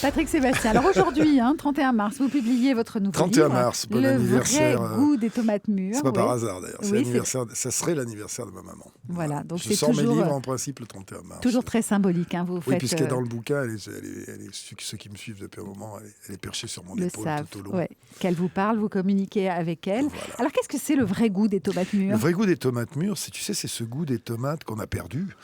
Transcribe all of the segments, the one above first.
Patrick Sébastien. Alors aujourd'hui, 31 mars, vous publiez votre nouveau 31 livre, mars, bon Le anniversaire. vrai goût des tomates mûres. C'est pas par Oui. hasard d'ailleurs. Oui, Ça serait l'anniversaire de ma maman. Voilà, donc Je c'est sors toujours, mes livres en principe le 31 mars. toujours très symbolique. Vous Oui, faites, puisque dans le bouquin, ceux qui me suivent depuis un moment, elle est perchée sur mon le épaule savent, tout au long. ouais, qu'elle vous parle, vous communiquez avec elle. Voilà. Alors qu'est-ce que c'est le vrai goût des tomates mûres? Le vrai goût des tomates mûres, c'est ce goût des tomates qu'on a perdu.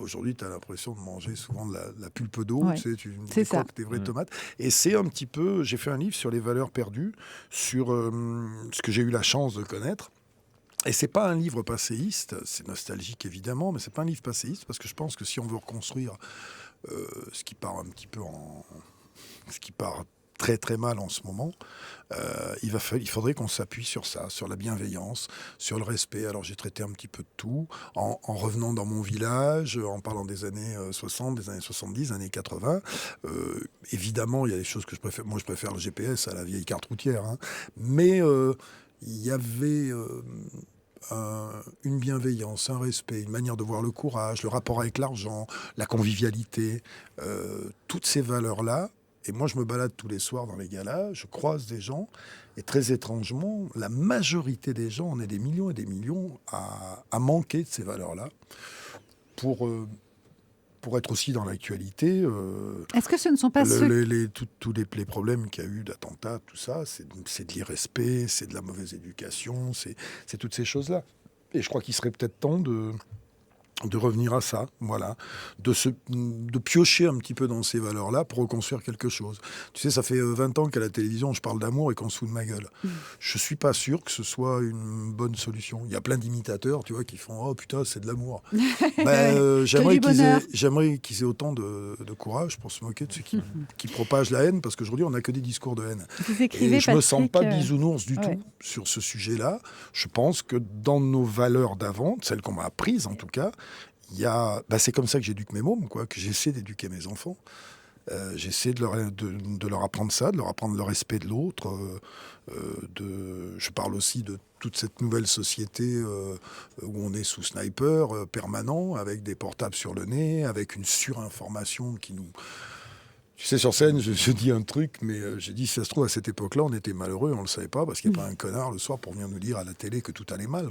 Aujourd'hui, tu as l'impression de manger souvent de la pulpe d'eau, Ouais, tu c'est ça. décoques des vraies tomates. Et c'est un petit peu, j'ai fait un livre sur les valeurs perdues, sur ce que j'ai eu la chance de connaître. Et c'est pas un livre passéiste, c'est nostalgique évidemment, mais c'est pas un livre passéiste parce que je pense que si on veut reconstruire ce qui part un petit peu ce qui part très très mal en ce moment, il faudrait qu'on s'appuie sur ça, sur la bienveillance, sur le respect. Alors j'ai traité un petit peu de tout, en revenant dans mon village, en parlant des années 60, des années 70, des années 80. Évidemment, il y a des choses que je préfère. Moi, je préfère le GPS à la vieille carte routière. Mais il y avait une bienveillance, un respect, une manière de voir le courage, le rapport avec l'argent, la convivialité, toutes ces valeurs-là. Et moi, je me balade tous les soirs dans les galas, je croise des gens, et très étrangement, la majorité des gens, on est des millions et des millions à manquer de ces valeurs-là pour être aussi dans l'actualité. Est-ce que ce ne sont pas ceux... tous les problèmes qu'il y a eu d'attentats, tout ça, c'est de l'irrespect, c'est de la mauvaise éducation, c'est toutes ces choses-là. Et je crois qu'il serait peut-être temps de revenir à ça, voilà, de piocher un petit peu dans ces valeurs-là pour reconstruire quelque chose. Tu sais, ça fait 20 ans qu'à la télévision, je parle d'amour et qu'on se fout de ma gueule. Je suis pas sûr que ce soit une bonne solution. Il y a plein d'imitateurs, tu vois, qui font « Oh putain, c'est de l'amour ». J'aimerais qu'ils aient autant de courage pour se moquer de ceux qui propagent la haine, parce qu'aujourd'hui, on n'a que des discours de haine. Vous écrivez, et je me sens Patrick, pas bisounours du ouais. tout sur ce sujet-là. Je pense que dans nos valeurs d'avant, celles qu'on m'a apprises en tout cas, c'est comme ça que j'éduque mes mômes, que j'essaie d'éduquer mes enfants. J'essaie de leur apprendre ça, de leur apprendre le respect de l'autre. Je parle aussi de toute cette nouvelle société où on est sous sniper permanent, avec des portables sur le nez, avec une surinformation qui nous... Tu sais, sur scène, je dis un truc, mais j'ai dit, si ça se trouve, à cette époque-là, on était malheureux, on ne le savait pas, parce qu'il n'y a pas un connard le soir pour venir nous dire à la télé que tout allait mal,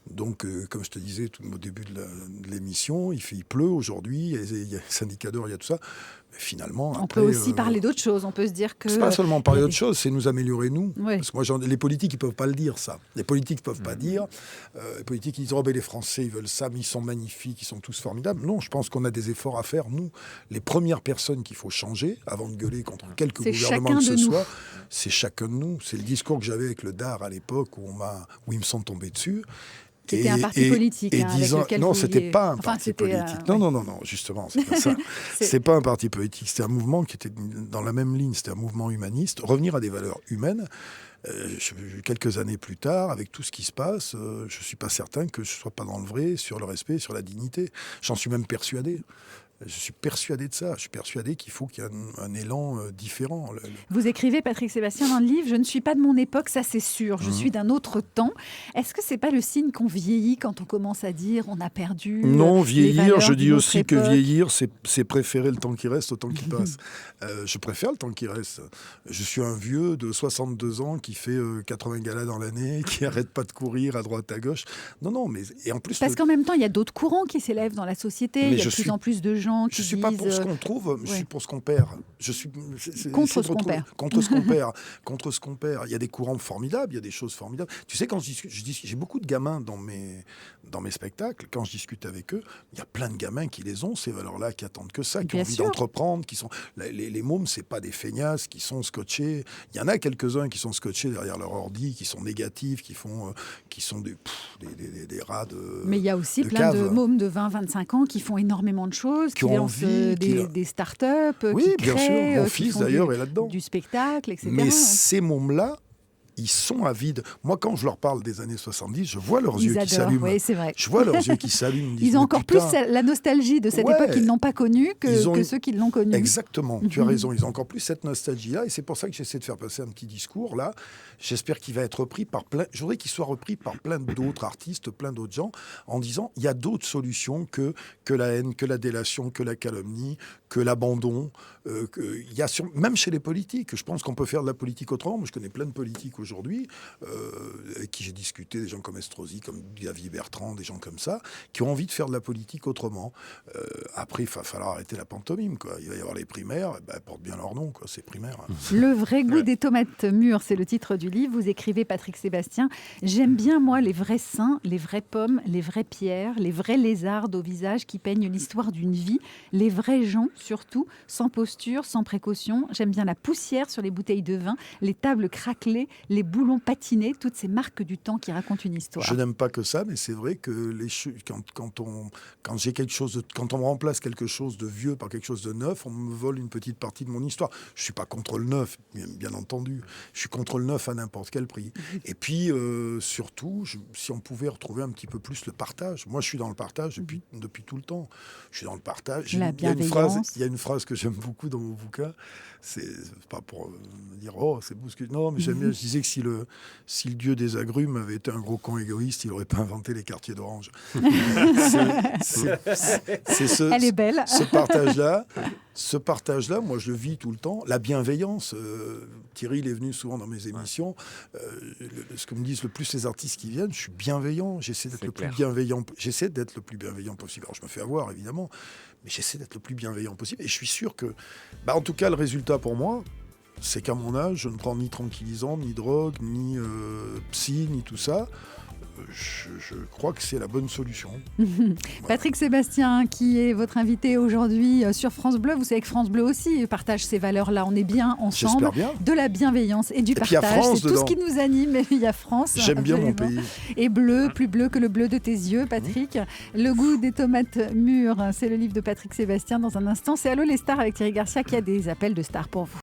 Donc, comme je te disais au début de l'émission, il pleut aujourd'hui, il y a les syndicats d'heures, il y a tout ça. Mais finalement, on peut aussi parler d'autres choses. On peut se dire que... C'est pas seulement parler d'autres choses, c'est nous améliorer, nous. Oui. Parce que moi, les politiques, ils ne peuvent pas le dire, ça. Les politiques ne peuvent pas dire. Les politiques, ils disent, les Français, ils veulent ça, mais ils sont magnifiques, ils sont tous formidables. Non, je pense qu'on a des efforts à faire, nous. Les premières personnes qu'il faut changer, avant de gueuler contre quelque gouvernement que ce soit, c'est chacun de nous. C'est le discours que j'avais avec le DAR à l'époque, où ils me sont tombés dessus. C'était un parti politique. Non, c'était pas un parti politique. Non, justement, c'est pas ça. C'est pas un parti politique. C'était un mouvement qui était dans la même ligne. C'était un mouvement humaniste. Revenir à des valeurs humaines. Quelques années plus tard, avec tout ce qui se passe, je suis pas certain que je sois pas dans le vrai sur le respect, sur la dignité. J'en suis même persuadé. Je suis persuadé de ça. Je suis persuadé qu'il faut qu'il y ait un élan différent. Vous écrivez, Patrick Sébastien, dans le livre, « Je ne suis pas de mon époque, ça c'est sûr. Je suis d'un autre temps ». Est-ce que c'est pas le signe qu'on vieillit quand on commence à dire on a perdu Non, vieillir, je dis aussi époque. Que vieillir, c'est préférer le temps qui reste au temps qui passe. Je préfère le temps qui reste. Je suis un vieux de 62 ans qui fait 80 galas dans l'année, qui arrête pas de courir à droite, à gauche. Non, mais... Et en plus, parce qu'en même temps, il y a d'autres courants qui s'élèvent dans la société. Il y a de plus en plus de gens qui je suis pas pour ce qu'on trouve, je suis pour ce qu'on perd. Je suis contre ce qu'on perd. Contre ce qu'on perd. Contre ce qu'on perd. Il y a des courants formidables, il y a des choses formidables. Tu sais, quand j'ai beaucoup de gamins dans mes spectacles, quand je discute avec eux, il y a plein de gamins qui les ont, ces valeurs-là, qui attendent que ça, qui ont envie d'entreprendre, qui sont... Les mômes, c'est pas des feignasses, qui sont scotchés. Il y en a quelques-uns qui sont scotchés derrière leur ordi, qui sont négatifs, qui sont des rats de... Mais il y a aussi plein de mômes de 20-25 ans qui font énormément de choses, qui lancent des start-up, oui, qui bien créent, sûr. Mon fils, d'ailleurs, est là-dedans. Du spectacle, etc. Mais ces mômes-là, ils sont avides. Moi, quand je leur parle des années 70, je vois leurs yeux qui adorent, s'allument. oui, c'est vrai. Je vois leurs yeux qui s'allument. Ils ont encore plus la nostalgie de cette époque qu'ils n'ont pas connue que ceux qui l'ont connue. Exactement, tu as raison. Ils ont encore plus cette nostalgie-là. Et c'est pour ça que j'essaie de faire passer un petit discours là. J'espère qu'il va être repris par plein... Je voudrais qu'il soit repris par plein d'autres artistes, plein d'autres gens, en disant il y a d'autres solutions que la haine, que la délation, que la calomnie, que l'abandon. Même chez les politiques, je pense qu'on peut faire de la politique autrement. Moi, je connais plein de politiques aujourd'hui avec qui j'ai discuté, des gens comme Estrosi, comme Xavier Bertrand, des gens comme ça, qui ont envie de faire de la politique autrement. Après, il va falloir arrêter la pantomime, quoi. Il va y avoir les primaires, elles portent bien leur nom, quoi, ces primaires. Le vrai goût des tomates mûres, c'est le titre du livre. Vous écrivez, Patrick Sébastien, j'aime bien, moi, les vrais seins, les vraies pommes, les vraies pierres, les vraies lézardes au visage qui peignent l'histoire d'une vie, les vrais gens, surtout, sans posture, sans précaution. J'aime bien la poussière sur les bouteilles de vin, les tables craquelées, les boulons patinés, toutes ces marques du temps qui racontent une histoire. Je n'aime pas que ça, mais c'est vrai que quand on me remplace quelque chose de vieux par quelque chose de neuf, on me vole une petite partie de mon histoire. Je suis pas contre le neuf, bien entendu. Je suis contre le neuf à n'importe quel prix. Et puis, surtout, si on pouvait retrouver un petit peu plus le partage. Moi, je suis dans le partage depuis tout le temps. Je suis dans le partage. La bienveillance. Il y a une phrase que j'aime beaucoup dans mon bouquin. C'est pas pour dire c'est beau ce que... Non, mais j'aime bien. Je disais que si le dieu des agrumes avait été un gros con égoïste, il n'aurait pas inventé les quartiers d'orange. Elle est belle. Ce partage-là, moi, je le vis tout le temps. La bienveillance. Thierry, il est venu souvent dans mes émissions. Ce que me disent le plus les artistes qui viennent, je suis bienveillant. J'essaie d'être le plus bienveillant possible. Alors, je me fais avoir, évidemment, mais j'essaie d'être le plus bienveillant possible. Et je suis sûr que, en tout cas, le résultat pour moi, c'est qu'à mon âge, je ne prends ni tranquillisant, ni drogue, ni psy, ni tout ça. Je crois que c'est la bonne solution. Patrick Sébastien, qui est votre invité aujourd'hui sur France Bleu. Vous savez que France Bleu aussi partage ces valeurs-là. On est bien ensemble. J'espère bien. De la bienveillance et du partage. C'est tout ce qui nous anime. Et il y a France. J'aime bien mon pays. Et bleu, plus bleu que le bleu de tes yeux, Patrick. Le goût des tomates mûres, c'est le livre de Patrick Sébastien. Dans un instant, c'est Allô les stars avec Thierry Garcia qui a des appels de stars pour vous.